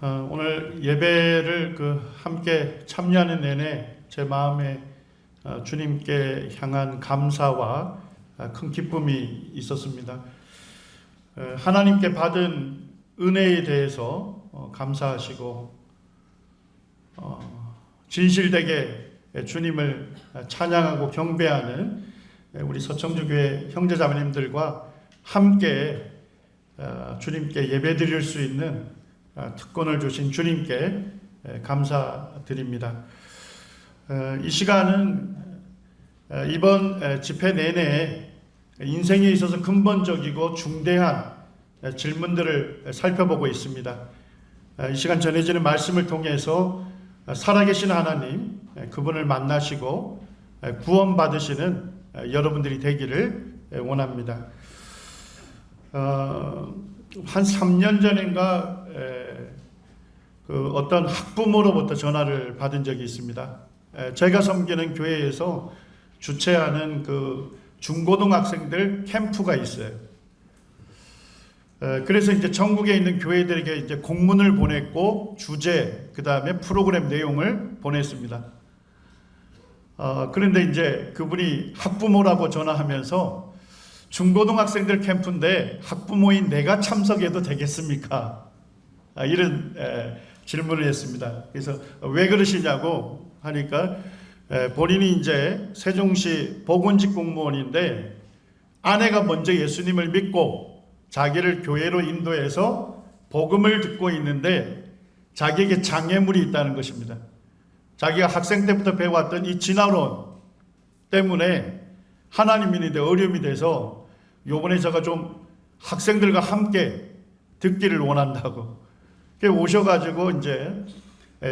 오늘 예배를 함께 참여하는 내내 제 마음에 주님께 향한 감사와 큰 기쁨이 있었습니다. 하나님께 받은 은혜에 대해서 감사하시고 진실되게 주님을 찬양하고 경배하는 우리 서청주교회 형제자매님들과 함께 주님께 예배드릴 수 있는 특권을 주신 주님께 감사드립니다. 이 시간은 이번 집회 내내 인생에 있어서 근본적이고 중대한 질문들을 살펴보고 있습니다. 이 시간 전해지는 말씀을 통해서 살아계신 하나님, 그분을 만나시고 구원받으시는 여러분들이 되기를 원합니다. 한 3년 전인가 어떤 학부모로부터 전화를 받은 적이 있습니다. 제가 섬기는 교회에서 주최하는 중고등학생들 캠프가 있어요. 그래서 이제 전국에 있는 교회들에게 이제 공문을 보냈고 주제, 그 다음에 프로그램 내용을 보냈습니다. 그런데 이제 그분이 학부모라고 전화하면서 중고등학생들 캠프인데 학부모인 내가 참석해도 되겠습니까? 이런 질문을 했습니다. 그래서 왜 그러시냐고 하니까 본인이 이제 세종시 보건직 공무원인데 아내가 먼저 예수님을 믿고 자기를 교회로 인도해서 복음을 듣고 있는데 자기에게 장애물이 있다는 것입니다. 자기가 학생 때부터 배워왔던 이 진화론 때문에 하나님 믿는데 어려움이 돼서 요번에 제가 좀 학생들과 함께 듣기를 원한다고 오셔가지고 이제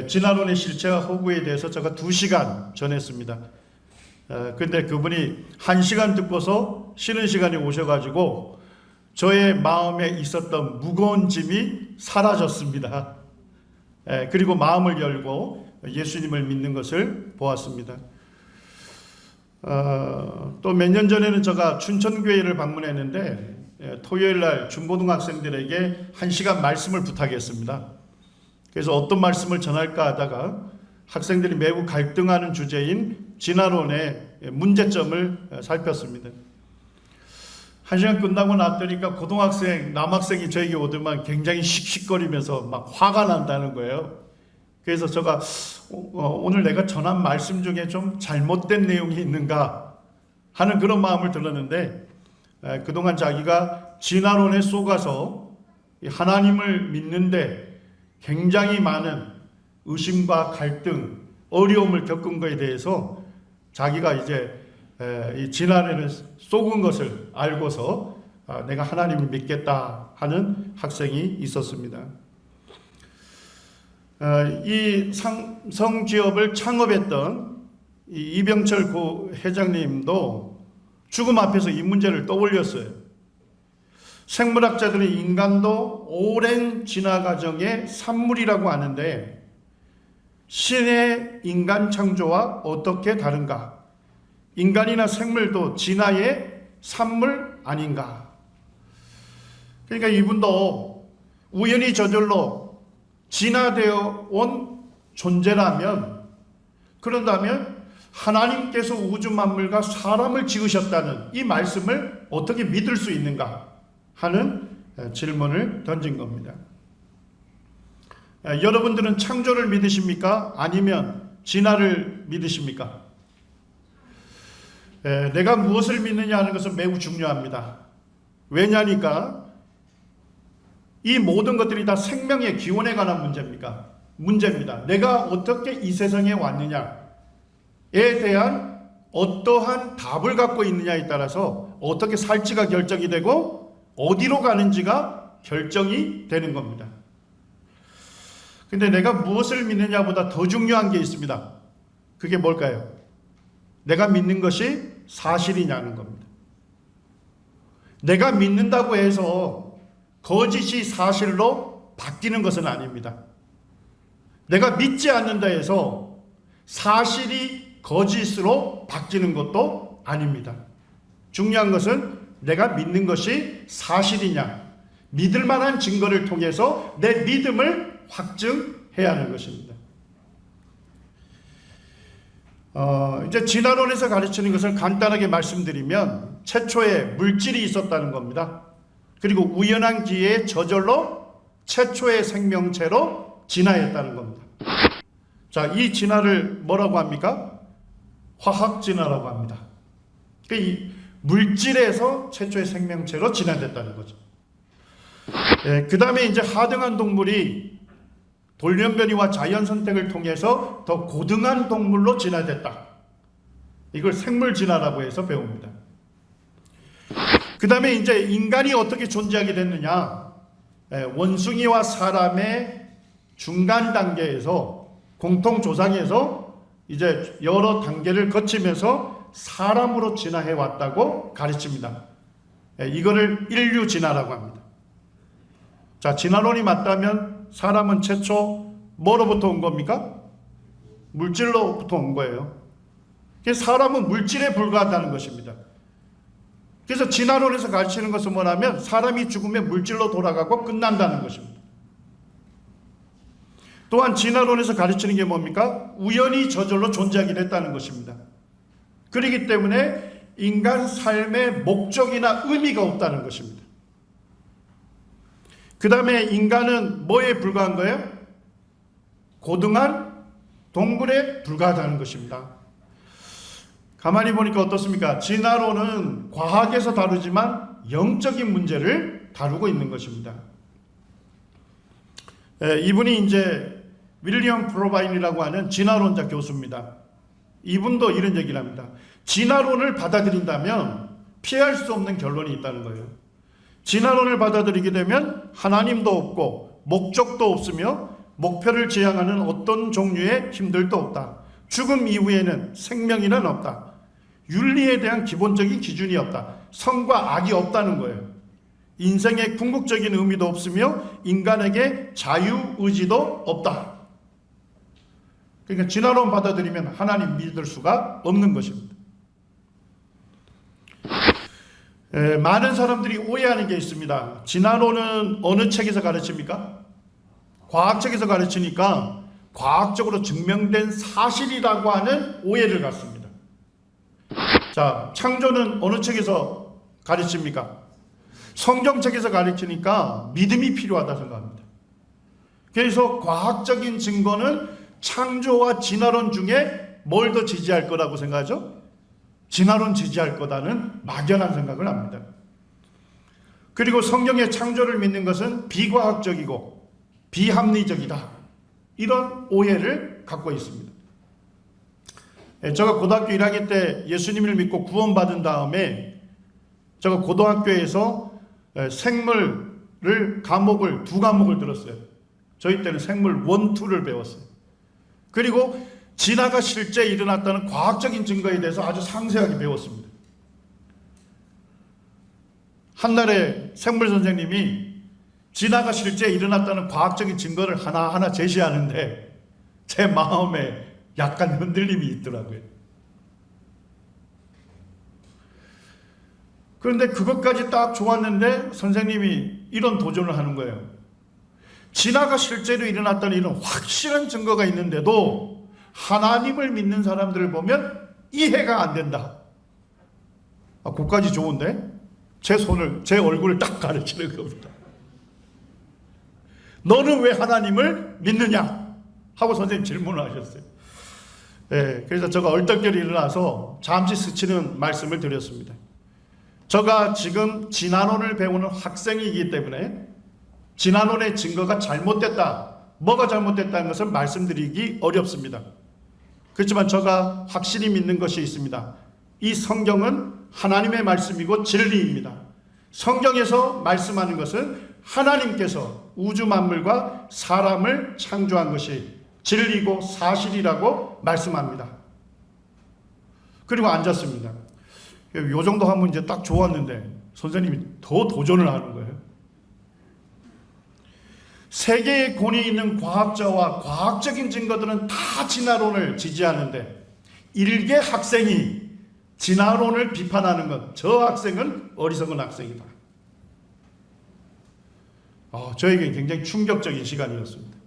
진화론의 실체와 허구에 대해서 제가 2시간 전했습니다. 근데 그분이 1시간 듣고서 쉬는 시간에 오셔가지고 저의 마음에 있었던 무거운 짐이 사라졌습니다. 그리고 마음을 열고 예수님을 믿는 것을 보았습니다. 또 몇 년 전에는 제가 춘천교회를 방문했는데 토요일날 중고등학생들에게 1시간 말씀을 부탁했습니다. 그래서 어떤 말씀을 전할까 하다가 학생들이 매우 갈등하는 주제인 진화론의 문제점을 살폈습니다. 1시간 끝나고 났더니까 고등학생, 남학생이 저에게 오더만 굉장히 씩씩거리면서 막 화가 난다는 거예요. 그래서 제가 오늘 내가 전한 말씀 중에 좀 잘못된 내용이 있는가 하는 그런 마음을 들었는데 그동안 자기가 진화론에 속아서 하나님을 믿는데 굉장히 많은 의심과 갈등, 어려움을 겪은 것에 대해서 자기가 이제 이 진화론에 속은 것을 알고서 내가 하나님을 믿겠다 하는 학생이 있었습니다. 이 삼성지업을 창업했던 이병철 회장님도 죽음 앞에서 이 문제를 떠올렸어요. 생물학자들은 인간도 오랜 진화 과정의 산물이라고 하는데 신의 인간 창조와 어떻게 다른가? 인간이나 생물도 진화의 산물 아닌가? 그러니까 이분도 우연히 저절로 진화되어 온 존재라면, 그런다면 하나님께서 우주 만물과 사람을 지으셨다는 이 말씀을 어떻게 믿을 수 있는가 하는 질문을 던진 겁니다. 여러분들은 창조를 믿으십니까? 아니면 진화를 믿으십니까? 내가 무엇을 믿느냐 하는 것은 매우 중요합니다. 왜냐니까 이 모든 것들이 다 생명의 기원에 관한 문제입니다. 내가 어떻게 이 세상에 왔느냐에 대한 어떠한 답을 갖고 있느냐에 따라서 어떻게 살지가 결정이 되고 어디로 가는지가 결정이 되는 겁니다. 근데 내가 무엇을 믿느냐보다 더 중요한 게 있습니다. 그게 뭘까요? 내가 믿는 것이 사실이냐는 겁니다. 내가 믿는다고 해서 거짓이 사실로 바뀌는 것은 아닙니다. 내가 믿지 않는다 해서 사실이 거짓으로 바뀌는 것도 아닙니다. 중요한 것은 내가 믿는 것이 사실이냐, 믿을 만한 증거를 통해서 내 믿음을 확증해야 하는 것입니다. 이제 진화론에서 가르치는 것을 간단하게 말씀드리면 최초에 물질이 있었다는 겁니다. 그리고 우연한 기회에 저절로 최초의 생명체로 진화했다는 겁니다. 자, 이 진화를 뭐라고 합니까? 화학 진화라고 합니다. 이 물질에서 최초의 생명체로 진화됐다는 거죠. 그 다음에 이제 하등한 동물이 돌연변이와 자연 선택을 통해서 더 고등한 동물로 진화됐다. 이걸 생물 진화라고 해서 배웁니다. 그 다음에 이제 인간이 어떻게 존재하게 됐느냐? 원숭이와 사람의 중간 단계에서 공통 조상에서 이제 여러 단계를 거치면서 사람으로 진화해 왔다고 가르칩니다. 이거를 인류 진화라고 합니다. 자, 진화론이 맞다면 사람은 최초 뭐로부터 온 겁니까? 물질로부터 온 거예요. 사람은 물질에 불과하다는 것입니다. 그래서 진화론에서 가르치는 것은 뭐냐면 사람이 죽으면 물질로 돌아가고 끝난다는 것입니다. 또한 진화론에서 가르치는 게 뭡니까? 우연히 저절로 존재하게 됐다는 것입니다. 그렇기 때문에 인간 삶의 목적이나 의미가 없다는 것입니다. 그 다음에 인간은 뭐에 불과한 거예요? 고등한 동물에 불과하다는 것입니다. 가만히 보니까 어떻습니까? 진화론은 과학에서 다루지만 영적인 문제를 다루고 있는 것입니다. 이분이 이제 윌리엄 프로바인이라고 하는 진화론자 교수입니다. 이분도 이런 얘기를 합니다. 진화론을 받아들인다면 피할 수 없는 결론이 있다는 거예요. 진화론을 받아들이게 되면 하나님도 없고 목적도 없으며 목표를 지향하는 어떤 종류의 힘들도 없다. 죽음 이후에는 생명이란 없다. 윤리에 대한 기본적인 기준이 없다. 선과 악이 없다는 거예요. 인생의 궁극적인 의미도 없으며 인간에게 자유의지도 없다. 그러니까 진화론 받아들이면 하나님 믿을 수가 없는 것입니다. 많은 사람들이 오해하는 게 있습니다. 진화론은 어느 책에서 가르칩니까? 과학책에서 가르치니까 과학적으로 증명된 사실이라고 하는 오해를 갖습니다. 자, 창조는 어느 책에서 가르칩니까? 성경책에서 가르치니까 믿음이 필요하다 생각합니다. 그래서 과학적인 증거는 창조와 진화론 중에 뭘 더 지지할 거라고 생각하죠? 진화론 지지할 거다는 막연한 생각을 합니다. 그리고 성경의 창조를 믿는 것은 비과학적이고 비합리적이다. 이런 오해를 갖고 있습니다. 제가 고등학교 1학년 때 예수님을 믿고 구원받은 다음에 제가 고등학교에서 생물을 두 과목을 들었어요. 저희 때는 생물 1, 2를 배웠어요. 그리고 진화가 실제 일어났다는 과학적인 증거에 대해서 아주 상세하게 배웠습니다. 한날에 생물 선생님이 진화가 실제 일어났다는 과학적인 증거를 하나하나 제시하는데 제 마음에 약간 흔들림이 있더라고요. 그런데 그것까지 딱 좋았는데 선생님이 이런 도전을 하는 거예요. 진화가 실제로 일어났다는 이런 확실한 증거가 있는데도 하나님을 믿는 사람들을 보면 이해가 안 된다. 그까지 좋은데 제 얼굴을 딱 가르치는 겁니다. 너는 왜 하나님을 믿느냐? 하고 선생님 질문을 하셨어요. 그래서 제가 얼떨결에 일어나서 잠시 스치는 말씀을 드렸습니다. 제가 지금 진화론을 배우는 학생이기 때문에 진화론의 증거가 잘못됐다, 뭐가 잘못됐다는 것을 말씀드리기 어렵습니다. 그렇지만 제가 확실히 믿는 것이 있습니다. 이 성경은 하나님의 말씀이고 진리입니다. 성경에서 말씀하는 것은 하나님께서 우주 만물과 사람을 창조한 것이 진리고 사실이라고 말씀합니다. 그리고 앉았습니다. 요 정도 하면 이제 딱 좋았는데 선생님이 더 도전을 하는 거예요. 세계에 권위 있는 과학자와 과학적인 증거들은 다 진화론을 지지하는데 일개 학생이 진화론을 비판하는 것, 저 학생은 어리석은 학생이다. 저에게 굉장히 충격적인 시간이었습니다.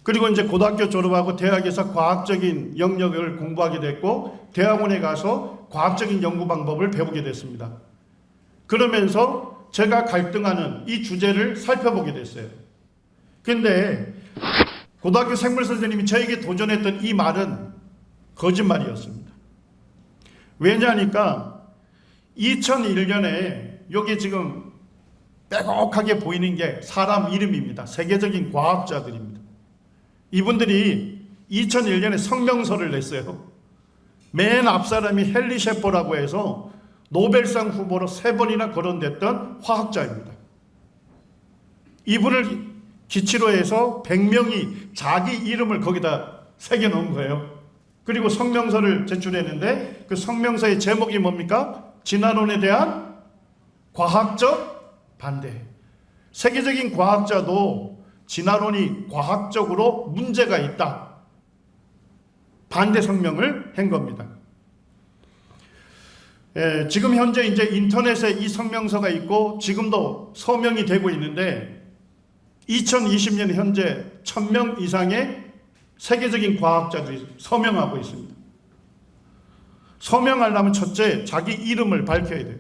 그리고 이제 고등학교 졸업하고 대학에서 과학적인 영역을 공부하게 됐고 대학원에 가서 과학적인 연구 방법을 배우게 됐습니다. 그러면서 제가 갈등하는 이 주제를 살펴보게 됐어요. 근데 고등학교 생물 선생님이 저에게 도전했던 이 말은 거짓말이었습니다. 왜냐하니까 2001년에 여기 지금 빼곡하게 보이는 게 사람 이름입니다. 세계적인 과학자들입니다. 이분들이 2001년에 성명서를 냈어요. 맨 앞사람이 헨리 셰퍼라고 해서 노벨상 후보로 3번이나 거론됐던 화학자입니다. 이분을 기치로 해서 100명이 자기 이름을 거기다 새겨놓은 거예요. 그리고 성명서를 제출했는데 그 성명서의 제목이 뭡니까? 진화론에 대한 과학적 반대. 세계적인 과학자도 진화론이 과학적으로 문제가 있다. 반대 성명을 한 겁니다. 지금 현재 이제 인터넷에 이 성명서가 있고 지금도 서명이 되고 있는데 2020년 현재 1000명 이상의 세계적인 과학자들이 서명하고 있습니다. 서명하려면 첫째, 자기 이름을 밝혀야 돼요.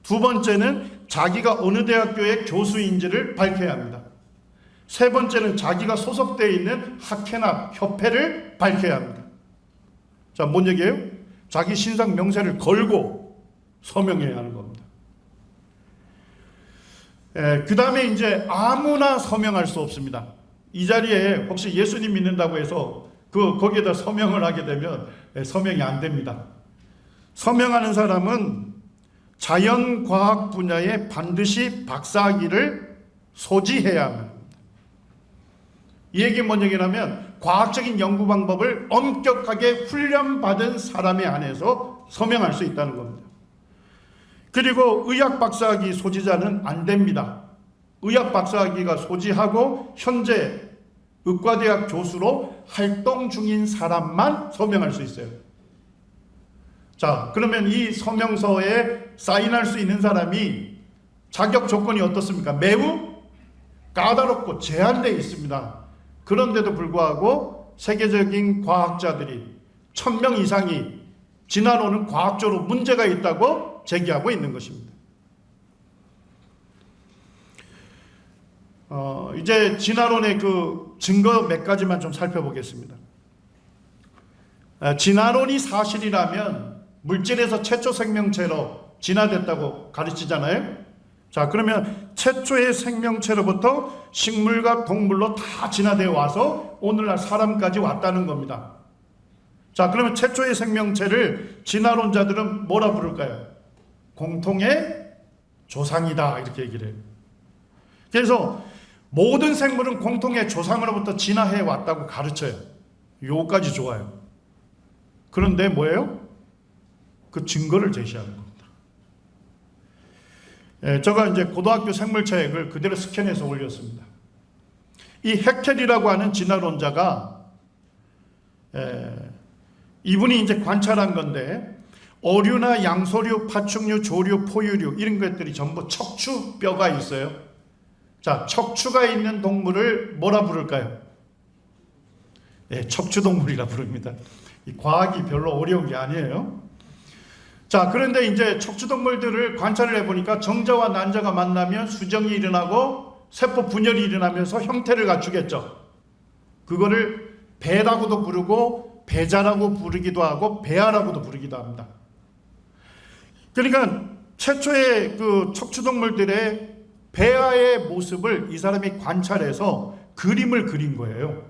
두 번째는 자기가 어느 대학교의 교수인지를 밝혀야 합니다. 세 번째는 자기가 소속되어 있는 학회나 협회를 밝혀야 합니다. 자, 뭔 얘기예요? 자기 신상 명세를 걸고 서명해야 하는 겁니다. 그 다음에 이제 아무나 서명할 수 없습니다. 이 자리에 혹시 예수님 믿는다고 해서 거기에다 서명을 하게 되면 서명이 안 됩니다. 서명하는 사람은 자연과학 분야에 반드시 박사학위를 소지해야 합니다. 이 얘기 뭔 얘기냐면 과학적인 연구 방법을 엄격하게 훈련받은 사람에 한해서 서명할 수 있다는 겁니다. 그리고 의학 박사학위 소지자는 안 됩니다. 의학 박사학위가 소지하고 현재 의과대학 교수로 활동 중인 사람만 서명할 수 있어요. 자, 그러면 이 서명서에 사인할 수 있는 사람이 자격 조건이 어떻습니까? 매우 까다롭고 제한되어 있습니다. 그런데도 불구하고 세계적인 과학자들이 1000명 이상이 진화론은 과학적으로 문제가 있다고 제기하고 있는 것입니다. 이제 진화론의 그 증거 몇 가지만 좀 살펴보겠습니다. 진화론이 사실이라면 물질에서 최초 생명체로 진화됐다고 가르치잖아요. 자, 그러면 최초의 생명체로부터 식물과 동물로 다 진화되어 와서 오늘날 사람까지 왔다는 겁니다. 자, 그러면 최초의 생명체를 진화론자들은 뭐라 부를까요? 공통의 조상이다, 이렇게 얘기를 해요. 그래서 모든 생물은 공통의 조상으로부터 진화해 왔다고 가르쳐요. 요까지 좋아요. 그런데 뭐예요? 그 증거를 제시하는 겁니다. 제가 이제 고등학교 생물체액을 그대로 스캔해서 올렸습니다. 이 해켈이라고 하는 진화론자가 이분이 이제 관찰한 건데 어류나 양서류, 파충류, 조류, 포유류 이런 것들이 전부 척추뼈가 있어요. 자, 척추가 있는 동물을 뭐라 부를까요? 척추동물이라 부릅니다. 이 과학이 별로 어려운 게 아니에요. 자, 그런데 이제 척추동물들을 관찰을 해보니까 정자와 난자가 만나면 수정이 일어나고 세포 분열이 일어나면서 형태를 갖추겠죠. 그거를 배라고도 부르고 배자라고 부르기도 하고 배아라고도 부르기도 합니다. 그러니까 최초의 그 척추동물들의 배아의 모습을 이 사람이 관찰해서 그림을 그린 거예요.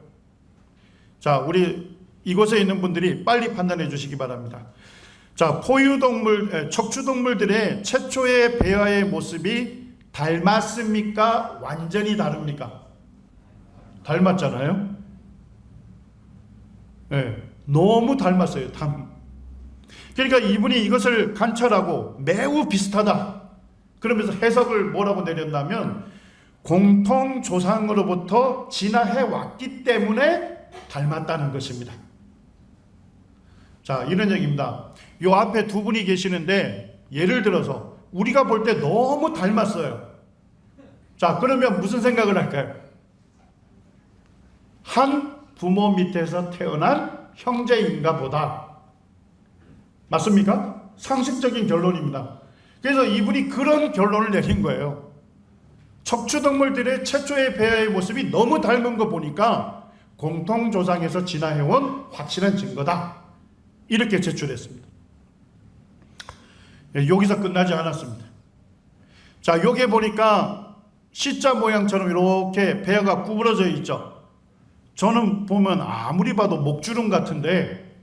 자, 우리 이곳에 있는 분들이 빨리 판단해 주시기 바랍니다. 자, 포유동물, 척추동물들의 최초의 배아의 모습이 닮았습니까? 완전히 다릅니까? 닮았잖아요. 너무 닮았어요. 그러니까 이분이 이것을 관찰하고 매우 비슷하다. 그러면서 해석을 뭐라고 내렸냐면 공통 조상으로부터 진화해 왔기 때문에 닮았다는 것입니다. 자, 이런 얘기입니다. 요 앞에 두 분이 계시는데 예를 들어서 우리가 볼 때 너무 닮았어요. 자, 그러면 무슨 생각을 할까요? 한 부모 밑에서 태어난 형제인가 보다. 맞습니까? 상식적인 결론입니다. 그래서 이분이 그런 결론을 내린 거예요. 척추동물들의 최초의 배아의 모습이 너무 닮은 거 보니까 공통조상에서 진화해온 확실한 증거다. 이렇게 제출했습니다. 여기서 끝나지 않았습니다. 자, 여기 보니까 C자 모양처럼 이렇게 배아가 구부러져 있죠. 저는 보면 아무리 봐도 목주름 같은데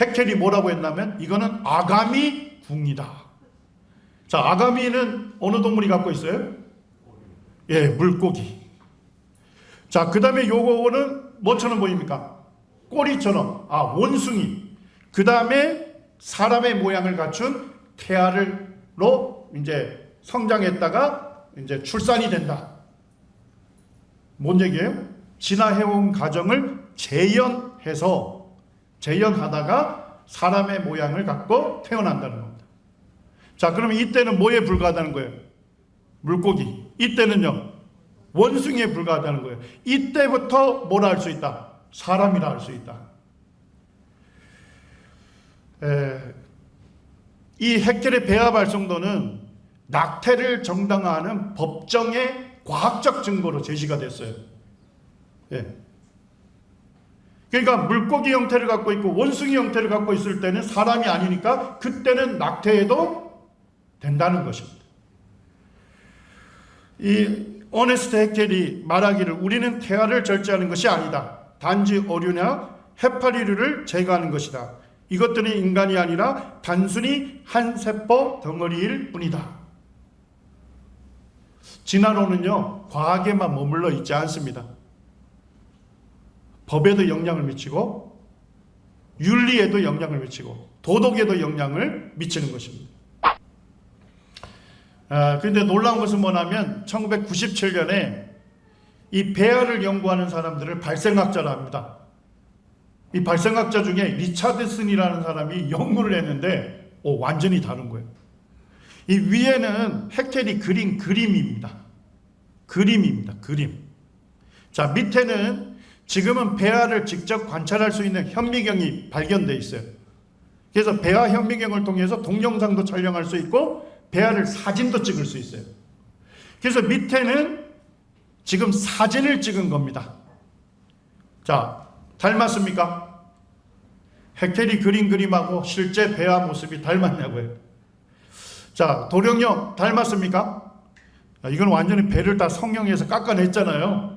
해켈이 뭐라고 했냐면 이거는 아가미 궁이다. 자, 아가미는 어느 동물이 갖고 있어요? 예, 물고기. 자, 그 다음에 요거는 뭐처럼 보입니까? 꼬리처럼. 아, 원숭이. 그 다음에 사람의 모양을 갖춘 태아로 이제 성장했다가 이제 출산이 된다. 뭔 얘기예요? 진화해온 과정을 재현하다가 사람의 모양을 갖고 태어난다는 겁니다. 자, 그러면 이때는 뭐에 불과하다는 거예요? 물고기. 이때는요, 원숭이에 불과하다는 거예요. 이때부터 뭐라 할 수 있다? 사람이라 할 수 있다. 이 해켈의 배아 발성도는 낙태를 정당화하는 법정의 과학적 증거로 제시가 됐어요. 예. 그러니까 물고기 형태를 갖고 있고 원숭이 형태를 갖고 있을 때는 사람이 아니니까 그때는 낙태해도 된다는 것입니다. 이 어네스트 해켈이 말하기를 우리는 태아를 절제하는 것이 아니다. 단지 어류나 해파리류를 제거하는 것이다. 이것들은 인간이 아니라 단순히 한 세포 덩어리일 뿐이다. 진화론은요, 과학에만 머물러 있지 않습니다. 법에도 영향을 미치고 윤리에도 영향을 미치고 도덕에도 영향을 미치는 것입니다. 그런데 놀라운 것은 뭐냐면 1997년에 이 배아를 연구하는 사람들을 발생학자라 합니다. 이 발생학자 중에 리차드슨이라는 사람이 연구를 했는데 완전히 다른 거예요. 이 위에는 해켈이 그린 그림입니다. 그림. 자, 밑에는 지금은 배아를 직접 관찰할 수 있는 현미경이 발견되어 있어요. 그래서 배아 현미경을 통해서 동영상도 촬영할 수 있고 배아를 사진도 찍을 수 있어요. 그래서 밑에는 지금 사진을 찍은 겁니다. 자, 닮았습니까? 해켈이 그린 그림하고 실제 배아 모습이 닮았냐고요. 자, 도령령 닮았습니까? 이건 완전히 배를 다 성형해서 깎아냈잖아요.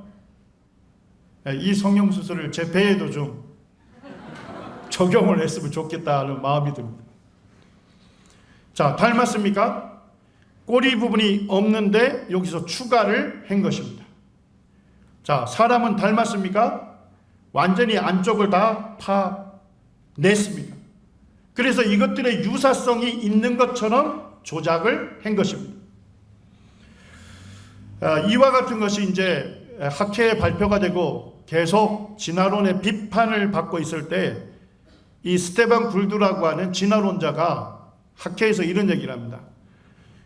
이 성형 수술을 제 배에도 좀 적용을 했으면 좋겠다는 마음이 듭니다. 자, 닮았습니까? 꼬리 부분이 없는데 여기서 추가를 한 것입니다. 자, 사람은 닮았습니까? 완전히 안쪽을 다 파냈습니다. 그래서 이것들의 유사성이 있는 것처럼 조작을 한 것입니다. 이와 같은 것이 이제 학회에 발표가 되고 계속 진화론의 비판을 받고 있을 때 이 스테반 굴두라고 하는 진화론자가 학회에서 이런 얘기를 합니다.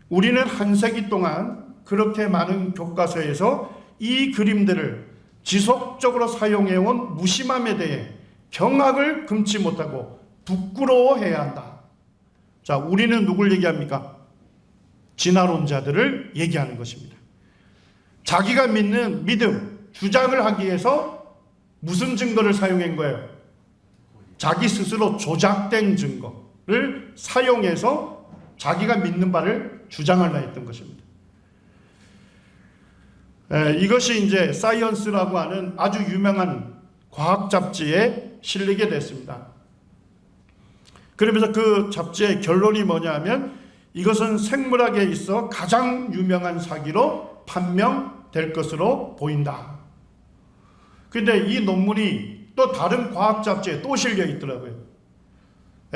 우리는 한 세기 동안 그렇게 많은 교과서에서 이 그림들을 지속적으로 사용해온 무심함에 대해 경악을 금치 못하고 부끄러워해야 한다. 자, 우리는 누굴 얘기합니까? 진화론자들을 얘기하는 것입니다. 자기가 믿는 믿음, 주장을 하기 위해서 무슨 증거를 사용한 거예요? 자기 스스로 조작된 증거를 사용해서 자기가 믿는 바를 주장하려 했던 것입니다. 이것이 이제 사이언스라고 하는 아주 유명한 과학 잡지에 실리게 됐습니다. 그러면서 그 잡지의 결론이 뭐냐면 이것은 생물학에 있어 가장 유명한 사기로 판명될 것으로 보인다. 그런데 이 논문이 또 다른 과학 잡지에 또 실려 있더라고요.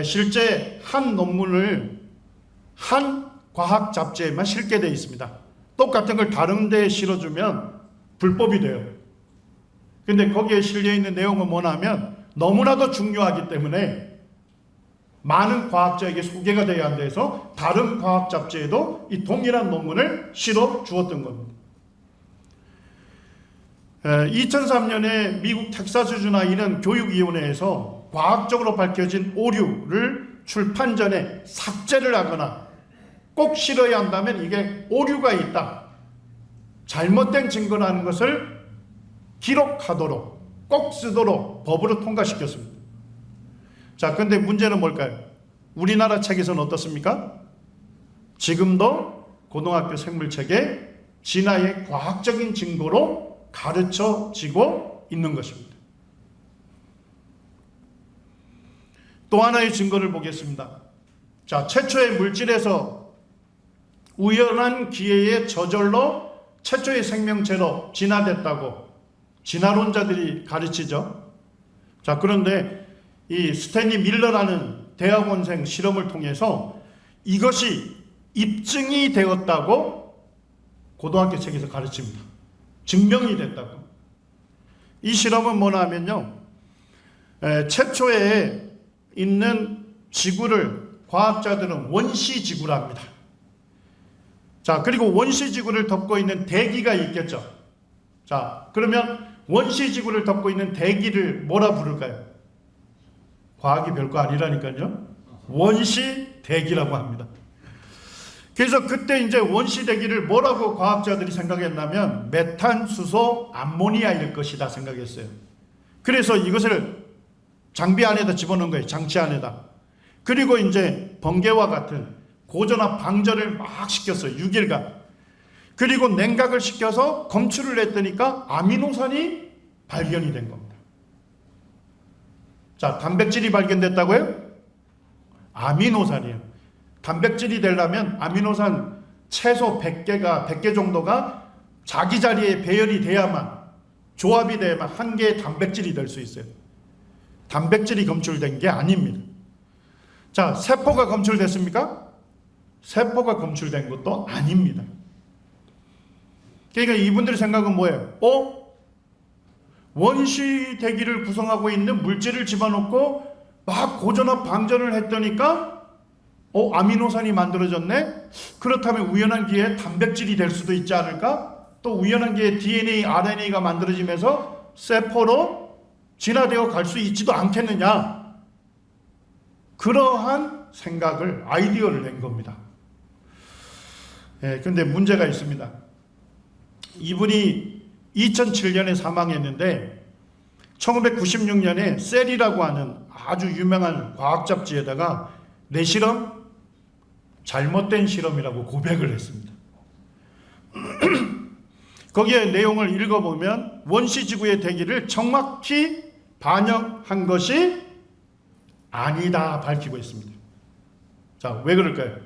실제 한 논문을 한 과학 잡지에만 실게 되어 있습니다. 똑같은 걸 다른 데에 실어주면 불법이 돼요. 근데 거기에 실려 있는 내용은 뭐냐면 너무나도 중요하기 때문에 많은 과학자에게 소개가 돼야 한다해서 다른 과학 잡지에도 이 동일한 논문을 실어 주었던 겁니다. 2003년에 미국 텍사스주나 이런 교육위원회에서 과학적으로 밝혀진 오류를 출판 전에 삭제를 하거나 꼭 실어야 한다면 이게 오류가 있다, 잘못된 증거라는 것을 기록하도록 꼭 쓰도록 법으로 통과시켰습니다. 자, 근데 문제는 뭘까요? 우리나라 책에서는 어떻습니까? 지금도 고등학교 생물책에 진화의 과학적인 증거로 가르쳐지고 있는 것입니다. 또 하나의 증거를 보겠습니다. 자, 최초의 물질에서 우연한 기회에 저절로 최초의 생명체로 진화됐다고 진화론자들이 가르치죠. 자, 그런데 이 스탠리 밀러라는 대학원생 실험을 통해서 이것이 입증이 되었다고 고등학교 책에서 가르칩니다. 증명이 됐다고. 이 실험은 뭐냐 하면요, 최초에 있는 지구를 과학자들은 원시지구라 합니다. 자, 그리고 원시지구를 덮고 있는 대기가 있겠죠. 자, 그러면 원시지구를 덮고 있는 대기를 뭐라 부를까요? 과학이 별거 아니라니까요. 원시대기라고 합니다. 그래서 그때 이제 원시대기를 뭐라고 과학자들이 생각했냐면 메탄, 수소, 암모니아일 것이다 생각했어요. 그래서 이것을 장비 안에다 집어넣은 거예요. 장치 안에다. 그리고 이제 번개와 같은 고전압 방전을 막 시켰어요. 6일간. 그리고 냉각을 시켜서 검출을 했더니까 아미노산이 발견이 된 겁니다. 자, 단백질이 발견됐다고요? 아미노산이에요. 단백질이 되려면 아미노산 최소 100개 정도가 자기 자리에 배열이 돼야만, 조합이 돼야만 한 개의 단백질이 될 수 있어요. 단백질이 검출된 게 아닙니다. 자, 세포가 검출됐습니까? 세포가 검출된 것도 아닙니다. 그러니까 이분들의 생각은 뭐예요? 원시 대기를 구성하고 있는 물질을 집어넣고 막 고전압 방전을 했더니까 아미노산이 만들어졌네? 그렇다면 우연한 기회에 단백질이 될 수도 있지 않을까? 또 우연한 기회에 DNA, RNA가 만들어지면서 세포로 진화되어 갈 수 있지도 않겠느냐? 그러한 생각을, 아이디어를 낸 겁니다. 그런데 문제가 있습니다. 이분이 2007년에 사망했는데 1996년에 셀이라고 하는 아주 유명한 과학 잡지에다가 내 실험 잘못된 실험이라고 고백을 했습니다. 거기에 내용을 읽어보면 원시지구의 대기를 정확히 반영한 것이 아니다 밝히고 있습니다. 자, 왜 그럴까요?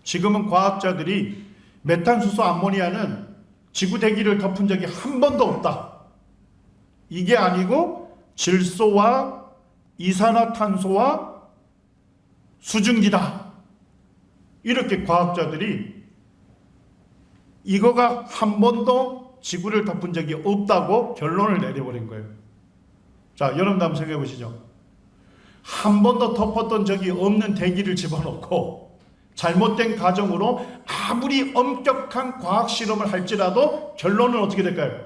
지금은 과학자들이 메탄수소 암모니아는 지구 대기를 덮은 적이 한 번도 없다. 이게 아니고 질소와 이산화탄소와 수증기다. 이렇게 과학자들이 이거가 한 번도 지구를 덮은 적이 없다고 결론을 내려버린 거예요. 자, 여러분도 한번 생각해 보시죠. 한 번도 덮었던 적이 없는 대기를 집어넣고 잘못된 가정으로 아무리 엄격한 과학 실험을 할지라도 결론은 어떻게 될까요?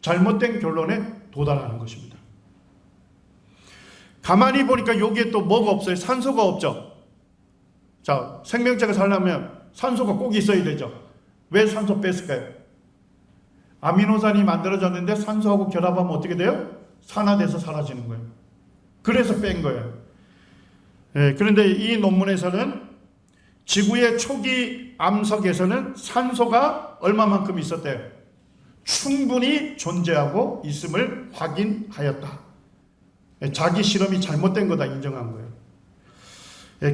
잘못된 결론에 도달하는 것입니다. 가만히 보니까 여기에 또 뭐가 없어요? 산소가 없죠. 자, 생명체가 살려면 산소가 꼭 있어야 되죠. 왜 산소 뺐을까요? 아미노산이 만들어졌는데 산소하고 결합하면 어떻게 돼요? 산화돼서 사라지는 거예요. 그래서 뺀 거예요. 그런데 이 논문에서는 지구의 초기 암석에서는 산소가 얼마만큼 있었대요? 충분히 존재하고 있음을 확인하였다. 자기 실험이 잘못된 거다 인정한 거예요.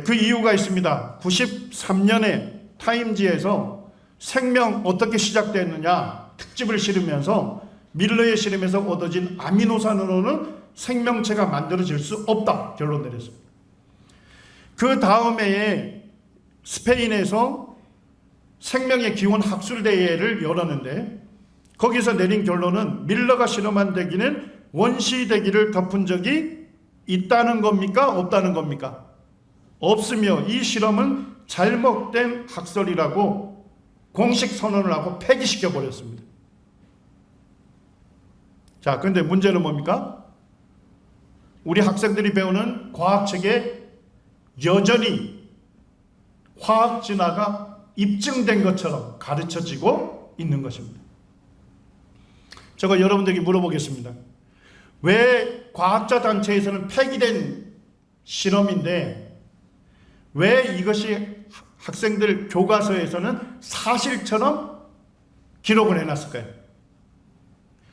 그 이유가 있습니다. 93년에 타임지에서 생명 어떻게 시작됐느냐 특집을 실으면서 밀러의 실험에서 얻어진 아미노산으로는 생명체가 만들어질 수 없다 결론 내렸습니다. 그 다음 해에 스페인에서 생명의 기원 학술대회를 열었는데 거기서 내린 결론은 밀러가 실험한 대기는 원시 대기를 덮은 적이 있다는 겁니까? 없다는 겁니까? 없으며 이 실험은 잘못된 학설이라고 공식 선언을 하고 폐기시켜 버렸습니다. 자, 그런데 문제는 뭡니까? 우리 학생들이 배우는 과학책에 여전히 화학 진화가 입증된 것처럼 가르쳐지고 있는 것입니다. 제가 여러분들에게 물어보겠습니다. 왜 과학자 단체에서는 폐기된 실험인데 왜 이것이 학생들 교과서에서는 사실처럼 기록을 해놨을까요?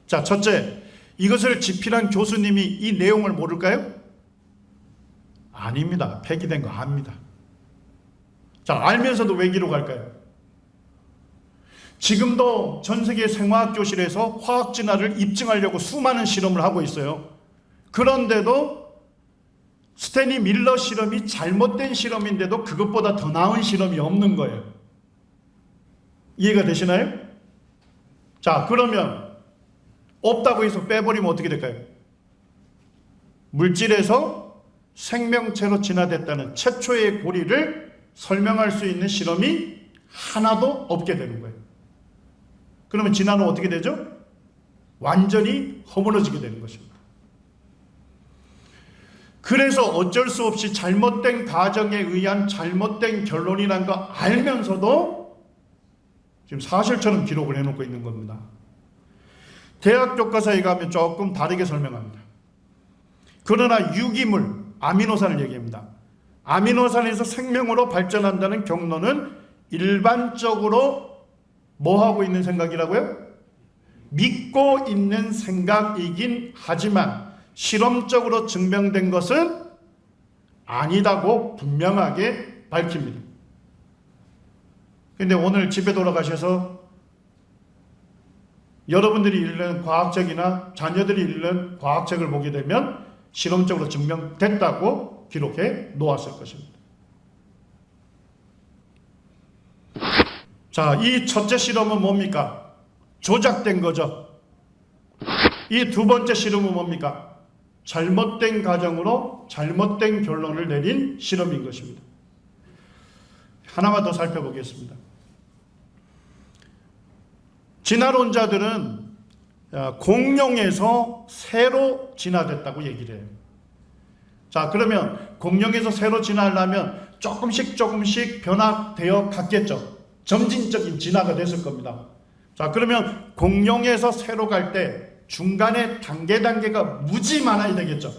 자, 첫째, 이것을 집필한 교수님이 이 내용을 모를까요? 아닙니다. 폐기된 거 압니다. 자, 알면서도 왜 기록할까요? 지금도 전 세계 생화학 교실에서 화학 진화를 입증하려고 수많은 실험을 하고 있어요. 그런데도 스탠리 밀러 실험이 잘못된 실험인데도 그것보다 더 나은 실험이 없는 거예요. 이해가 되시나요? 자, 그러면 없다고 해서 빼버리면 어떻게 될까요? 물질에서 생명체로 진화됐다는 최초의 고리를 설명할 수 있는 실험이 하나도 없게 되는 거예요. 그러면 진화는 어떻게 되죠? 완전히 허물어지게 되는 것입니다. 그래서 어쩔 수 없이 잘못된 가정에 의한 잘못된 결론이란 거 알면서도 지금 사실처럼 기록을 해놓고 있는 겁니다. 대학 교과서에 가면 조금 다르게 설명합니다. 그러나 유기물, 아미노산을 얘기합니다. 아미노산에서 생명으로 발전한다는 경로는 일반적으로 뭐 하고 있는 생각이라고요? 믿고 있는 생각이긴 하지만 실험적으로 증명된 것은 아니다고 분명하게 밝힙니다. 그런데 오늘 집에 돌아가셔서 여러분들이 읽는 과학책이나 자녀들이 읽는 과학책을 보게 되면 실험적으로 증명됐다고 기록해 놓았을 것입니다. 자, 이 첫째 실험은 뭡니까? 조작된 거죠. 이 두 번째 실험은 뭡니까? 잘못된 가정으로 잘못된 결론을 내린 실험인 것입니다. 하나만 더 살펴보겠습니다. 진화론자들은 공룡에서 새로 진화됐다고 얘기를 해요. 자, 그러면 공룡에서 새로 진화하려면 조금씩 변화되어 갔겠죠. 점진적인 진화가 됐을 겁니다. 자, 그러면 공룡에서 새로 갈 때 중간에 단계가 무지 많아야 되겠죠.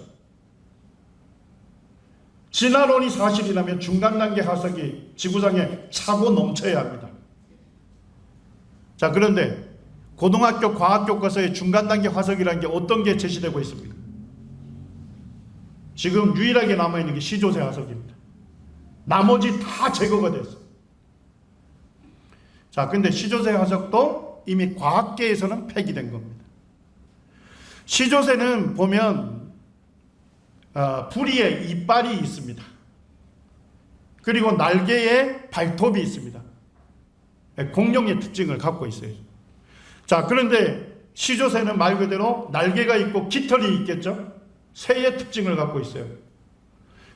진화론이 사실이라면 중간 단계 화석이 지구상에 차고 넘쳐야 합니다. 자, 그런데 고등학교 과학 교과서에 중간 단계 화석이라는 게 어떤 게 제시되고 있습니까? 지금 유일하게 남아있는 게 시조새 화석입니다. 나머지 다 제거가 됐어요. 자, 근데 시조새 화석도 이미 과학계에서는 폐기된 겁니다. 시조새는 보면 부리에 이빨이 있습니다. 그리고 날개에 발톱이 있습니다. 공룡의 특징을 갖고 있어요. 자, 그런데 시조새는 말 그대로 날개가 있고 깃털이 있겠죠? 새의 특징을 갖고 있어요.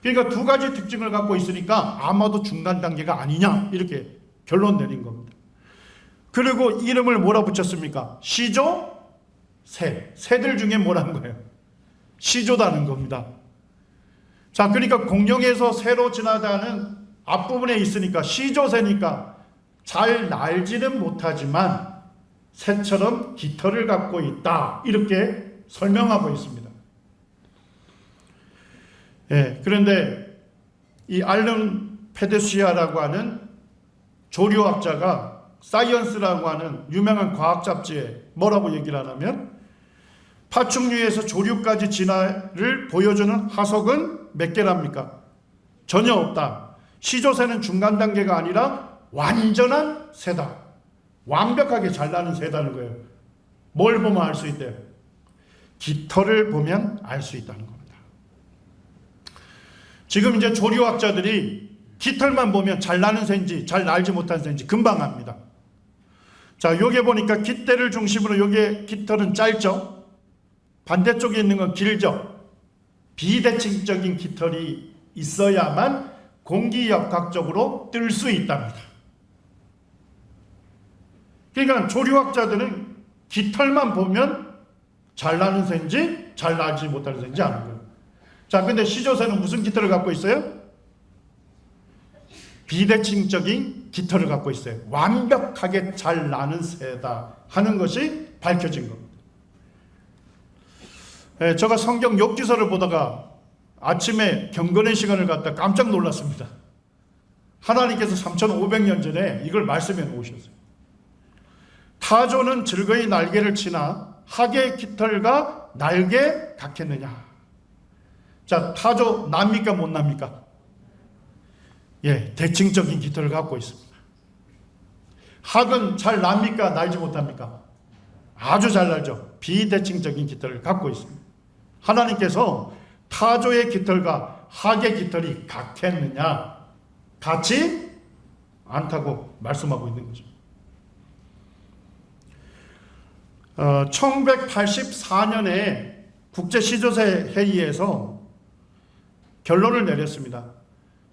그러니까 두 가지 특징을 갖고 있으니까 아마도 중간 단계가 아니냐 이렇게 결론 내린 겁니다. 그리고 이름을 뭐라 붙였습니까? 시조, 새. 새들 중에 뭐라는 거예요? 시조다는 겁니다. 자, 그러니까 공룡에서 새로 진화하는 앞부분에 있으니까 시조새니까 잘 날지는 못하지만 새처럼 깃털을 갖고 있다. 이렇게 설명하고 있습니다. 예, 그런데 이 알런 페데시아라고 하는 조류학자가 사이언스라고 하는 유명한 과학 잡지에 뭐라고 얘기를 하냐면 파충류에서 조류까지 진화를 보여주는 화석은 몇 개랍니까? 전혀 없다. 시조새는 중간 단계가 아니라 완전한 새다. 완벽하게 잘 나는 새다는 거예요. 뭘 보면 알 수 있대요? 깃털을 보면 알 수 있다는 겁니다. 지금 이제 조류학자들이 깃털만 보면 잘 나는 새인지 잘 날지 못한 새인지 금방 압니다. 자, 여기 보니까 깃대를 중심으로 여기에 깃털은 짧죠? 반대쪽에 있는 건 길죠? 비대칭적인 깃털이 있어야만 공기역학적으로 뜰 수 있답니다. 그러니까 조류학자들은 깃털만 보면 잘 나는 새인지 잘 나지 못하는 새인지 아는 거예요. 자, 근데 시조새는 무슨 깃털을 갖고 있어요? 비대칭적인 깃털을 갖고 있어요. 완벽하게 잘 나는 새다 하는 것이 밝혀진 겁니다. 제가 성경 욥기서를 보다가 아침에 경건의 시간을 갖다 깜짝 놀랐습니다. 하나님께서 3500년 전에 이걸 말씀해 놓으셨어요. 타조는 즐거이 날개를 치나 학의 깃털과 날개 같겠느냐. 자, 타조 납니까 못 납니까? 예, 대칭적인 깃털을 갖고 있습니다. 학은 잘 납니까 날지 못합니까? 아주 잘 날죠. 비대칭적인 깃털을 갖고 있습니다. 하나님께서 타조의 깃털과 학의 깃털이 같겠느냐? 같지 않다고 말씀하고 있는 거죠. 1984년에 국제시조새 회의에서 결론을 내렸습니다.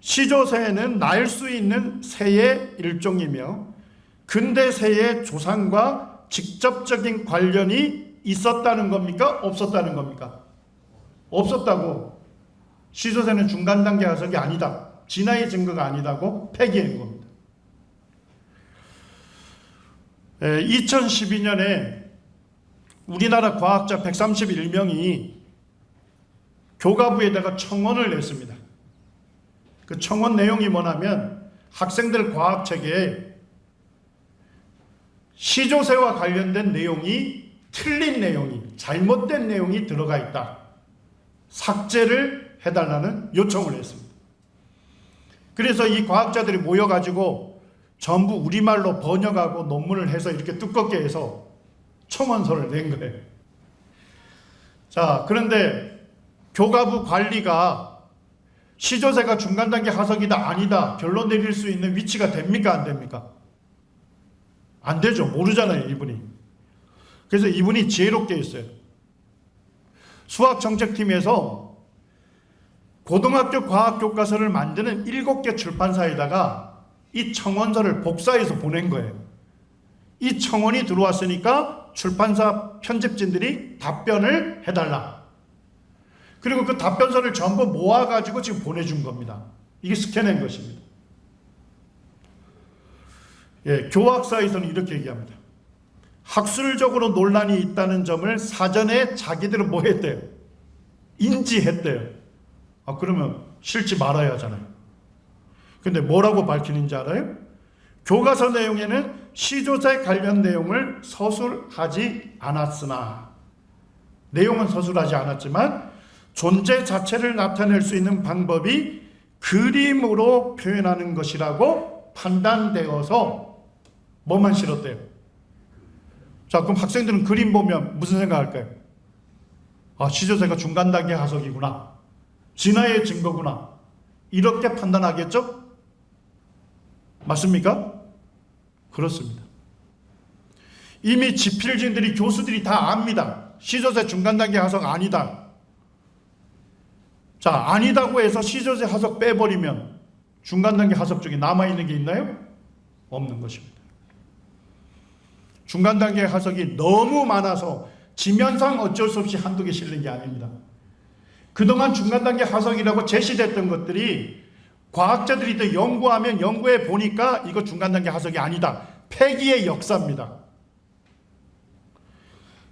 시조새는 날 수 있는 새의 일종이며 근대 새의 조상과 직접적인 관련이 있었다는 겁니까? 없었다는 겁니까? 없었다고. 시조새는 중간 단계 화석이 아니다. 진화의 증거가 아니다고 폐기한 겁니다. 2012년에 우리나라 과학자 131명이 교과부에다가 청원을 냈습니다. 그 청원 내용이 뭐냐면 학생들 과학책에 시조새와 관련된 내용이 틀린 내용이 잘못된 내용이 들어가 있다. 삭제를 해달라는 요청을 했습니다. 그래서 이 과학자들이 모여가지고 전부 우리말로 번역하고 논문을 해서 이렇게 두껍게 해서 청원서를 낸 거예요. 자, 그런데 교과부 관리가 시조새가 중간 단계 화석이다 아니다 결론 내릴 수 있는 위치가 됩니까 안 됩니까? 안 되죠. 모르잖아요 이분이. 그래서 이분이 지혜롭게 했어요. 수학정책팀에서 고등학교 과학교과서를 만드는 7개 출판사에다가 이 청원서를 복사해서 보낸 거예요. 이 청원이 들어왔으니까 출판사 편집진들이 답변을 해달라. 그리고 그 답변서를 전부 모아가지고 지금 보내준 겁니다. 이게 스캔한 것입니다. 예, 교학사에서는 이렇게 얘기합니다. 학술적으로 논란이 있다는 점을 사전에 자기들은 뭐 했대요? 인지했대요. 아, 그러면 싫지 말아야 하잖아요. 근데 뭐라고 밝히는지 알아요? 교과서 내용에는 시조새 관련 내용을 서술하지 않았으나, 내용은 서술하지 않았지만 존재 자체를 나타낼 수 있는 방법이 그림으로 표현하는 것이라고 판단되어서 뭐만 실었대요? 자, 그럼 학생들은 그림 보면 무슨 생각할까요? 아, 시조새가 중간 단계 화석이구나. 진화의 증거구나. 이렇게 판단하겠죠? 맞습니까? 그렇습니다. 이미 지필진들이 교수들이 다 압니다. 시조새 중간 단계 화석 아니다. 자, 아니다고 해서 시조새 화석 빼버리면 중간 단계 화석 중에 남아있는 게 있나요? 없는 것입니다. 중간 단계 화석이 너무 많아서 지면상 어쩔 수 없이 한두 개 실린 게 아닙니다. 그동안 중간 단계 화석이라고 제시됐던 것들이 과학자들이 더 연구하면 연구해 보니까 이거 중간 단계 화석이 아니다. 폐기의 역사입니다.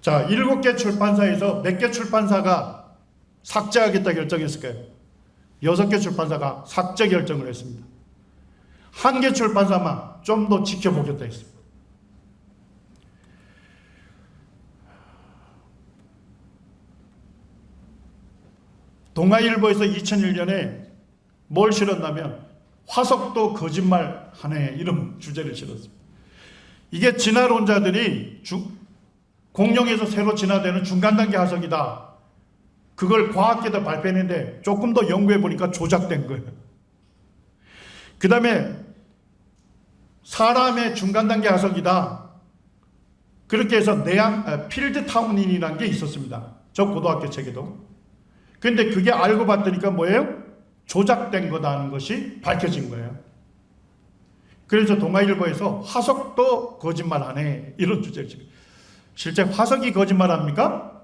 자, 7개 출판사에서 몇 개 출판사가 삭제하겠다 결정했을까요? 6개 출판사가 삭제 결정을 했습니다. 1개 출판사만 좀 더 지켜보겠다 했습니다. 동아일보에서 2001년에 뭘 실었냐면 화석도 거짓말하네 이런 주제를 실었습니다. 이게 진화론자들이 공룡에서 새로 진화되는 중간 단계 화석이다. 그걸 과학계에다 발표했는데 조금 더 연구해 보니까 조작된 거예요. 그 다음에 사람의 중간 단계 화석이다. 그렇게 해서 필드타운인이라는 게 있었습니다. 저 고등학교 책에도. 근데 그게 알고 봤더니까 뭐예요? 조작된 거다는 것이 밝혀진 거예요. 그래서 동아일보에서 화석도 거짓말하네 이런 주제를. 실제 화석이 거짓말합니까?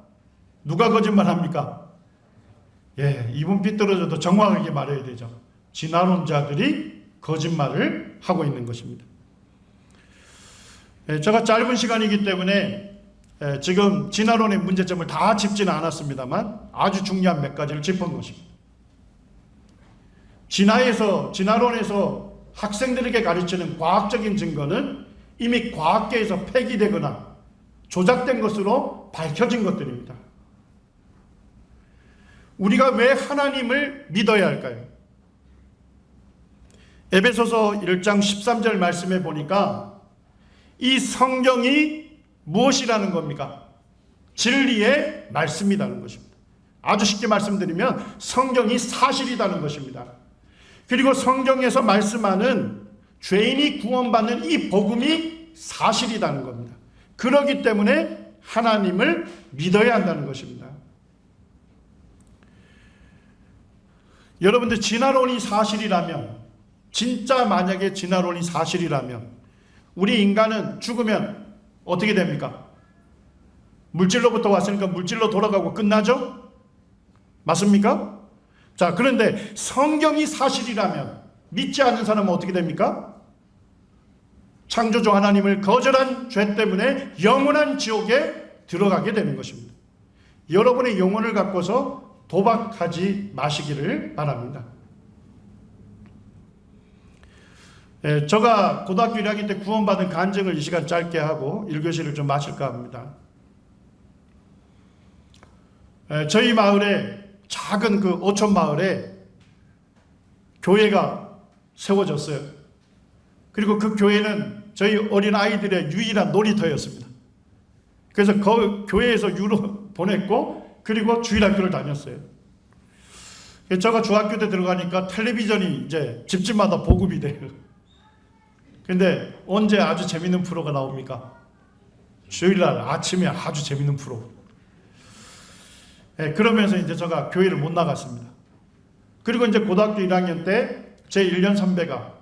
누가 거짓말합니까? 예, 이분 삐뚤어져도 정확하게 말해야 되죠. 진화론자들이 거짓말을 하고 있는 것입니다. 예, 제가 짧은 시간이기 때문에 지금 진화론의 문제점을 다 짚지는 않았습니다만 아주 중요한 몇 가지를 짚은 것입니다. 진화론에서 학생들에게 가르치는 과학적인 증거는 이미 과학계에서 폐기되거나 조작된 것으로 밝혀진 것들입니다. 우리가 왜 하나님을 믿어야 할까요? 에베소서 1장 13절 말씀에 보니까 이 성경이 무엇이라는 겁니까? 진리의 말씀이라는 것입니다. 아주 쉽게 말씀드리면 성경이 사실이라는 것입니다. 그리고 성경에서 말씀하는 죄인이 구원받는 이 복음이 사실이라는 겁니다. 그렇기 때문에 하나님을 믿어야 한다는 것입니다. 여러분들 진화론이 사실이라면, 진짜 만약에 진화론이 사실이라면 우리 인간은 죽으면 어떻게 됩니까? 물질로부터 왔으니까 물질로 돌아가고 끝나죠? 맞습니까? 자, 그런데 성경이 사실이라면 믿지 않는 사람은 어떻게 됩니까? 창조주 하나님을 거절한 죄 때문에 영원한 지옥에 들어가게 되는 것입니다. 여러분의 영혼을 갖고서 도박하지 마시기를 바랍니다. 제가 고등학교 1학년 때 구원받은 간증을 이 시간 짧게 하고 1교시를 좀 마칠까 합니다. 저희 마을에, 작은 그 어촌 마을에 교회가 세워졌어요. 그리고 그 교회는 저희 어린 아이들의 유일한 놀이터였습니다. 그래서 그 교회에서 유로 보냈고, 그리고 주일학교를 다녔어요. 제가 중학교 때 들어가니까 텔레비전이 이제 집집마다 보급이 돼요. 근데 언제 아주 재밌는 프로가 나옵니까? 주일날 아침에 아주 재밌는 프로. 그러면서 이제 제가 교회를 못 나갔습니다. 그리고 이제 고등학교 1학년 때 제 1년 선배가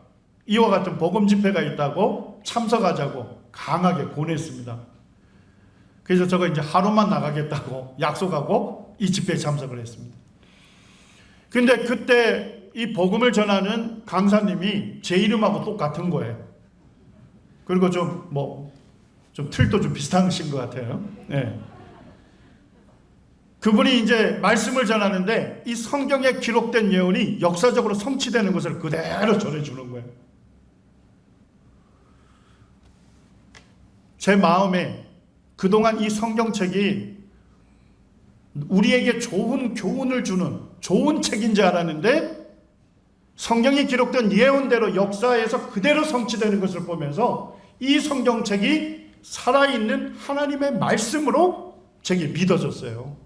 이와 같은 복음 집회가 있다고 참석하자고 강하게 권했습니다. 그래서 제가 이제 하루만 나가겠다고 약속하고 이 집회에 참석을 했습니다. 근데 그때 이 복음을 전하는 강사님이 제 이름하고 똑같은 거예요. 그리고 좀 틀도 좀 비슷하신 것 같아요. 네. 그분이 이제 말씀을 전하는데 이 성경에 기록된 예언이 역사적으로 성취되는 것을 그대로 전해주는 거예요. 제 마음에 그동안 이 성경책이 우리에게 좋은 교훈을 주는 좋은 책인 줄 알았는데, 성경이 기록된 예언대로 역사에서 그대로 성취되는 것을 보면서 이 성경책이 살아있는 하나님의 말씀으로 제게 믿어졌어요.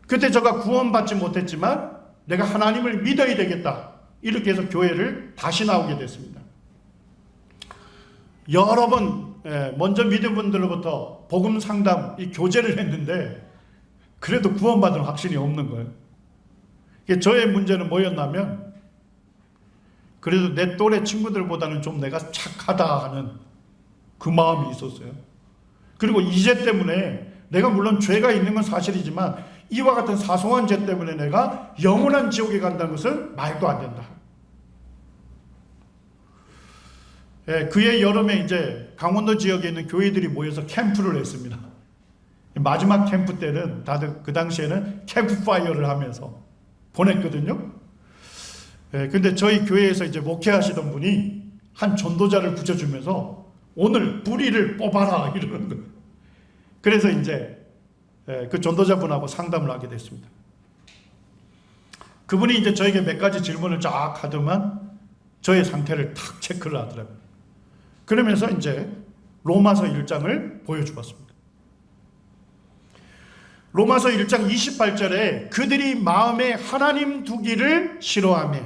그때 제가 구원받지 못했지만 내가 하나님을 믿어야 되겠다, 이렇게 해서 교회를 다시 나오게 됐습니다. 여러 번 먼저 믿은 분들로부터 복음 상담, 이 교제를 했는데 그래도 구원받을 확신이 없는 거예요. 저의 문제는 뭐였냐면, 그래도 내 또래 친구들보다는 좀 내가 착하다 하는 그 마음이 있었어요. 그리고 이 죄 때문에 내가 물론 죄가 있는 건 사실이지만 이와 같은 사소한 죄 때문에 내가 영원한 지옥에 간다는 것을 말도 안 된다. 그해 여름에 이제 강원도 지역에 있는 교회들이 모여서 캠프를 했습니다. 마지막 캠프 때는 다들 그 당시에는 캠프파이어를 하면서 보냈거든요. 근데 저희 교회에서 이제 목회하시던 분이 한 전도자를 붙여주면서 오늘 뿌리를 뽑아라 이러는 거예요. 그래서 이제 그 전도자분하고 상담을 하게 됐습니다. 그분이 이제 저에게 몇 가지 질문을 쫙 하더만 저의 상태를 탁 체크를 하더라고요. 그러면서 이제 로마서 1장을 보여주었습니다. 로마서 1장 28절에 그들이 마음에 하나님 두기를 싫어하며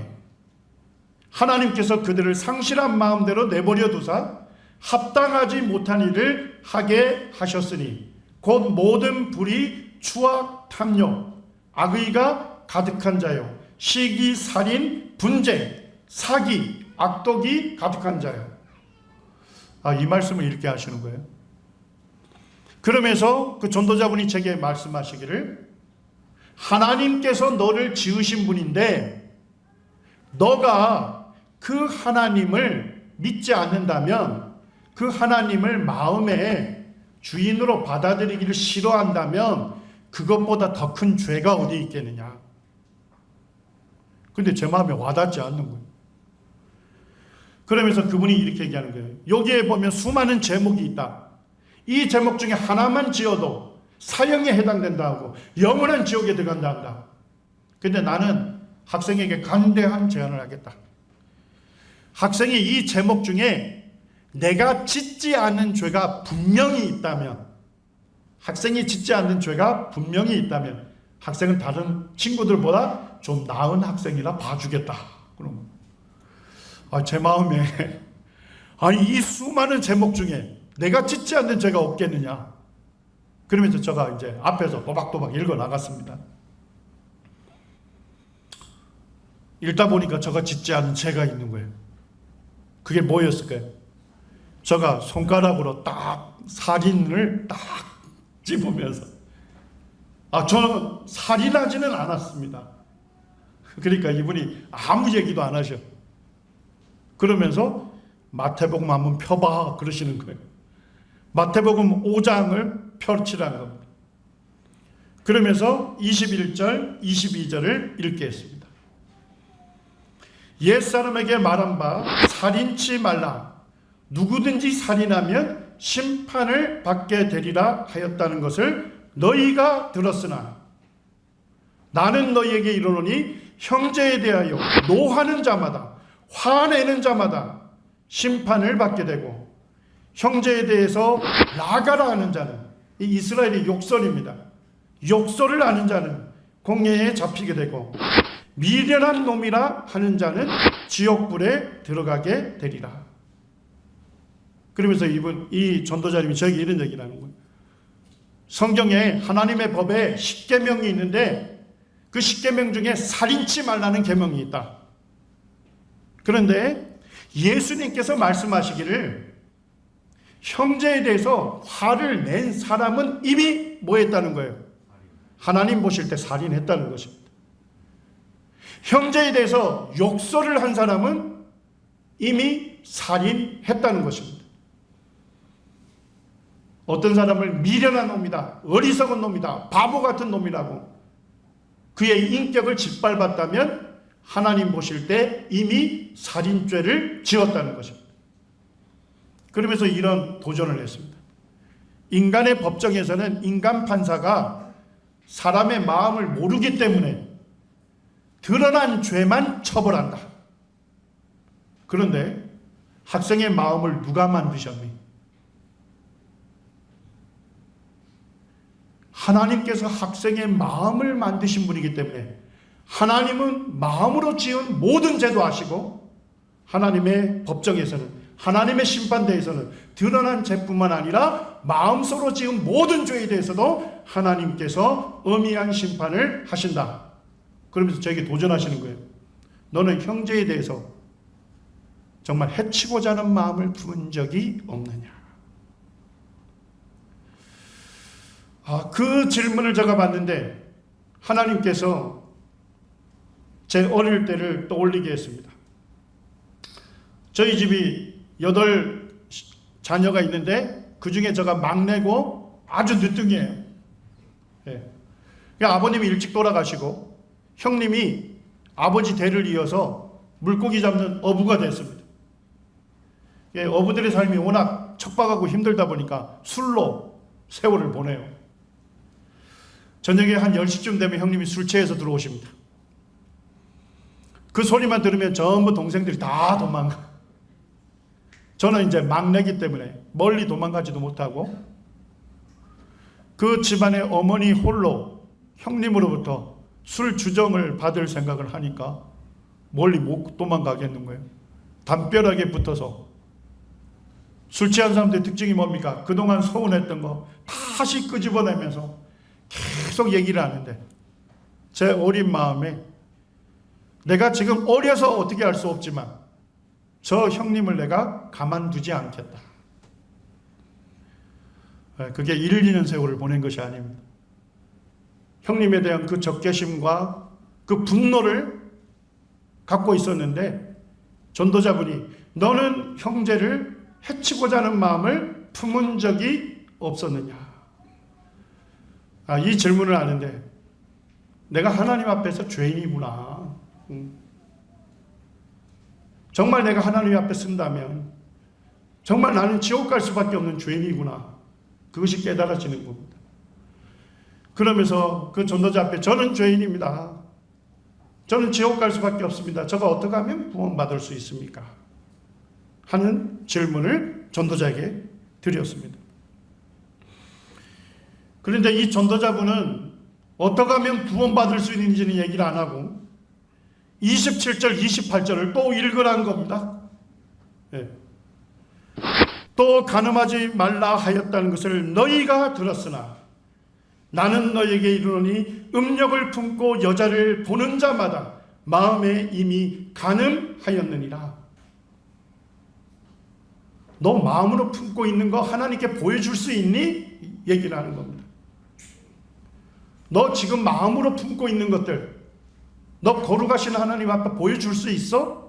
하나님께서 그들을 상실한 마음대로 내버려 두사 합당하지 못한 일을 하게 하셨으니 곧 모든 불의, 추악, 탐욕, 악의가 가득한 자요, 시기, 살인, 분쟁, 사기, 악독이 가득한 자요. 이 말씀을 이렇게 하시는 거예요. 그러면서 그 전도자분이 제게 말씀하시기를, 하나님께서 너를 지으신 분인데 너가 그 하나님을 믿지 않는다면, 그 하나님을 마음에 주인으로 받아들이기를 싫어한다면 그것보다 더 큰 죄가 어디 있겠느냐. 근데 제 마음에 와닿지 않는 거예요. 그러면서 그분이 이렇게 얘기하는 거예요. 여기에 보면 수많은 제목이 있다. 이 제목 중에 하나만 지어도 사형에 해당된다고, 영원한 지옥에 들어간다 한다. 근데 나는 학생에게 간대한 제안을 하겠다. 학생이 이 제목 중에 내가 짓지 않은 죄가 분명히 있다면, 학생이 짓지 않는 죄가 분명히 있다면 학생은 다른 친구들보다 좀 나은 학생이라 봐주겠다. 그럼 제 마음에, 아니 이 수많은 제목 중에 내가 짓지 않는 죄가 없겠느냐. 그러면서 제가 이제 앞에서 도박도박 읽어 나갔습니다. 읽다 보니까 제가 짓지 않은 죄가 있는 거예요. 그게 뭐였을까요? 제가 손가락으로 딱 살인을 딱 집으면서, 저는 살인하지는 않았습니다. 그러니까 이분이 아무 얘기도 안 하셔. 그러면서 마태복음 한번 펴봐 그러시는 거예요. 마태복음 5장을 펼치라는 겁니다. 그러면서 21절, 22절을 읽겠습니다. 옛사람에게 말한 바 살인치 말라. 누구든지 살인하면 심판을 받게 되리라 하였다는 것을 너희가 들었으나 나는 너희에게 이르노니 형제에 대하여 노하는 자마다, 화내는 자마다 심판을 받게 되고, 형제에 대해서 나가라 하는 자는, 이 이스라엘의 욕설입니다. 욕설을 하는 자는 공회에 잡히게 되고, 미련한 놈이라 하는 자는 지옥불에 들어가게 되리라. 그러면서 이 전도자님이 저에게 이런 얘기를 하는 거예요. 성경에 하나님의 법에 10계명이 있는데 그 10계명 중에 살인치 말라는 계명이 있다. 그런데 예수님께서 말씀하시기를 형제에 대해서 화를 낸 사람은 이미 뭐 했다는 거예요? 하나님 보실 때 살인했다는 것입니다. 형제에 대해서 욕설을 한 사람은 이미 살인했다는 것입니다. 어떤 사람을 미련한 놈이다, 어리석은 놈이다, 바보 같은 놈이라고 그의 인격을 짓밟았다면 하나님 보실 때 이미 살인죄를 지었다는 것입니다. 그러면서 이런 도전을 했습니다. 인간의 법정에서는 인간 판사가 사람의 마음을 모르기 때문에 드러난 죄만 처벌한다. 그런데 학생의 마음을 누가 만드셨니? 하나님께서 학생의 마음을 만드신 분이기 때문에 하나님은 마음으로 지은 모든 죄도 아시고, 하나님의 법정에서는, 하나님의 심판대에서는 드러난 죄뿐만 아니라 마음속으로 지은 모든 죄에 대해서도 하나님께서 엄미한 심판을 하신다. 그러면서 저에게 도전하시는 거예요. 너는 형제에 대해서 정말 해치고자 하는 마음을 품은 적이 없느냐? 그 질문을 제가 받는데 하나님께서 제 어릴 때를 떠올리게 했습니다. 저희 집이 8 자녀가 있는데 그 중에 제가 막내고 아주 늦둥이에요. 예. 아버님이 일찍 돌아가시고 형님이 아버지 대를 이어서 물고기 잡는 어부가 됐습니다. 예, 어부들의 삶이 워낙 척박하고 힘들다 보니까 술로 세월을 보내요. 저녁에 한 10시쯤 되면 형님이 술 취해서 들어오십니다. 그 소리만 들으면 전부 동생들이 다 도망가. 저는 이제 막내기 때문에 멀리 도망가지도 못하고, 그 집안의 어머니 홀로 형님으로부터 술 주정을 받을 생각을 하니까 멀리 못 도망가겠는 거예요. 담벼락에 붙어서. 술 취한 사람들의 특징이 뭡니까? 그동안 서운했던 거 다시 끄집어내면서 계속 얘기를 하는데, 제 어린 마음에 내가 지금 어려서 어떻게 할 수 없지만 저 형님을 내가 가만두지 않겠다. 그게 1, 2년 세월을 보낸 것이 아닙니다. 형님에 대한 그 적개심과 그 분노를 갖고 있었는데 전도자분이 너는 형제를 해치고자 하는 마음을 품은 적이 없었느냐. 이 질문을 하는데 내가 하나님 앞에서 죄인이구나. 정말 내가 하나님 앞에 쓴다면 정말 나는 지옥 갈 수밖에 없는 죄인이구나. 그것이 깨달아지는 겁니다. 그러면서 그 전도자 앞에 저는 죄인입니다. 저는 지옥 갈 수밖에 없습니다. 저가 어떻게 하면 구원받을 수 있습니까? 하는 질문을 전도자에게 드렸습니다. 그런데 이 전도자분은 어떻게 하면 구원받을 수 있는지는 얘기를 안 하고 27절, 28절을 또 읽으라는 겁니다. 네. 또 간음하지 말라 하였다는 것을 너희가 들었으나 나는 너희에게 이르노니 음력을 품고 여자를 보는 자마다 마음에 이미 간음하였느니라. 너 마음으로 품고 있는 거 하나님께 보여줄 수 있니? 얘기를 하는 겁니다. 너 지금 마음으로 품고 있는 것들 너 거룩하신 하나님 앞에 보여줄 수 있어?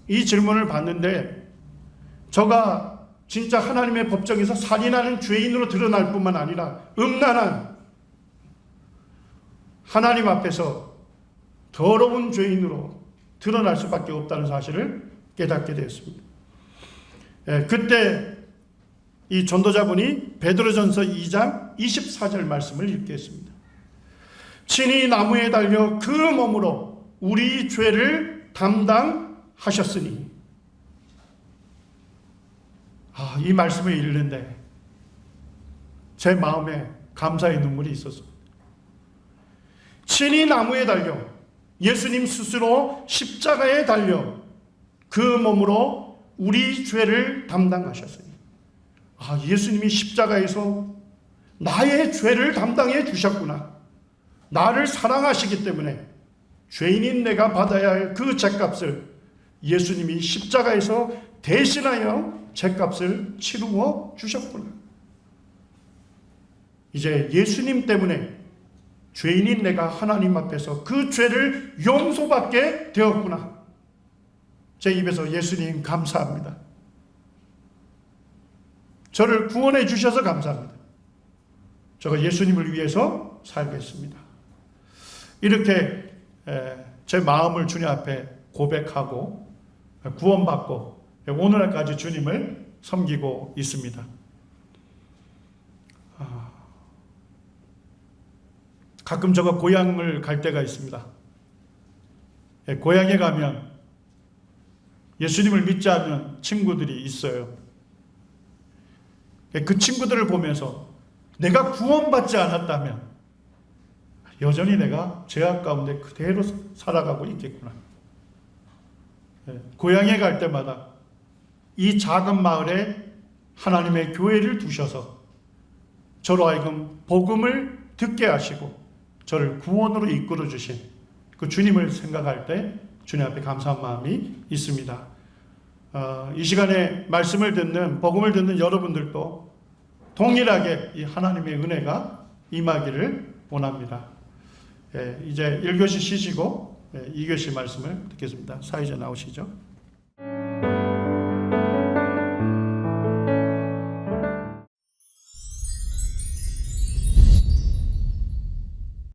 이 질문을 받는데 저가 진짜 하나님의 법정에서 살인하는 죄인으로 드러날 뿐만 아니라 음란한 하나님 앞에서 더러운 죄인으로 드러날 수밖에 없다는 사실을 깨닫게 되었습니다. 그때 이 전도자분이 베드로전서 2장 24절 말씀을 읽겠습니다. 친히 나무에 달려 그 몸으로 우리 죄를 담당하셨으니. 이 말씀을 읽는데 제 마음에 감사의 눈물이 있었습니다. 친히 나무에 달려 예수님 스스로 십자가에 달려 그 몸으로 우리 죄를 담당하셨으니. 예수님이 십자가에서 나의 죄를 담당해 주셨구나. 나를 사랑하시기 때문에 죄인인 내가 받아야 할 그 죗값을 예수님이 십자가에서 대신하여 죗값을 치루어 주셨구나. 이제 예수님 때문에 죄인인 내가 하나님 앞에서 그 죄를 용서받게 되었구나. 제 입에서 예수님 감사합니다. 저를 구원해 주셔서 감사합니다. 제가 예수님을 위해서 살겠습니다. 이렇게 제 마음을 주님 앞에 고백하고 구원받고 오늘날까지 주님을 섬기고 있습니다. 가끔 제가 고향을 갈 때가 있습니다. 고향에 가면 예수님을 믿지 않는 친구들이 있어요. 그 친구들을 보면서 내가 구원받지 않았다면 여전히 내가 죄악 가운데 그대로 살아가고 있겠구나. 고향에 갈 때마다 이 작은 마을에 하나님의 교회를 두셔서 저로 하여금 복음을 듣게 하시고 저를 구원으로 이끌어 주신 그 주님을 생각할 때 주님 앞에 감사한 마음이 있습니다. 이 시간에 말씀을 듣는 복음을 듣는 여러분들도 동일하게 이 하나님의 은혜가 임하기를 원합니다. 이제 1교시 쉬시고 2교시 말씀을 듣겠습니다. 사회자 나오시죠.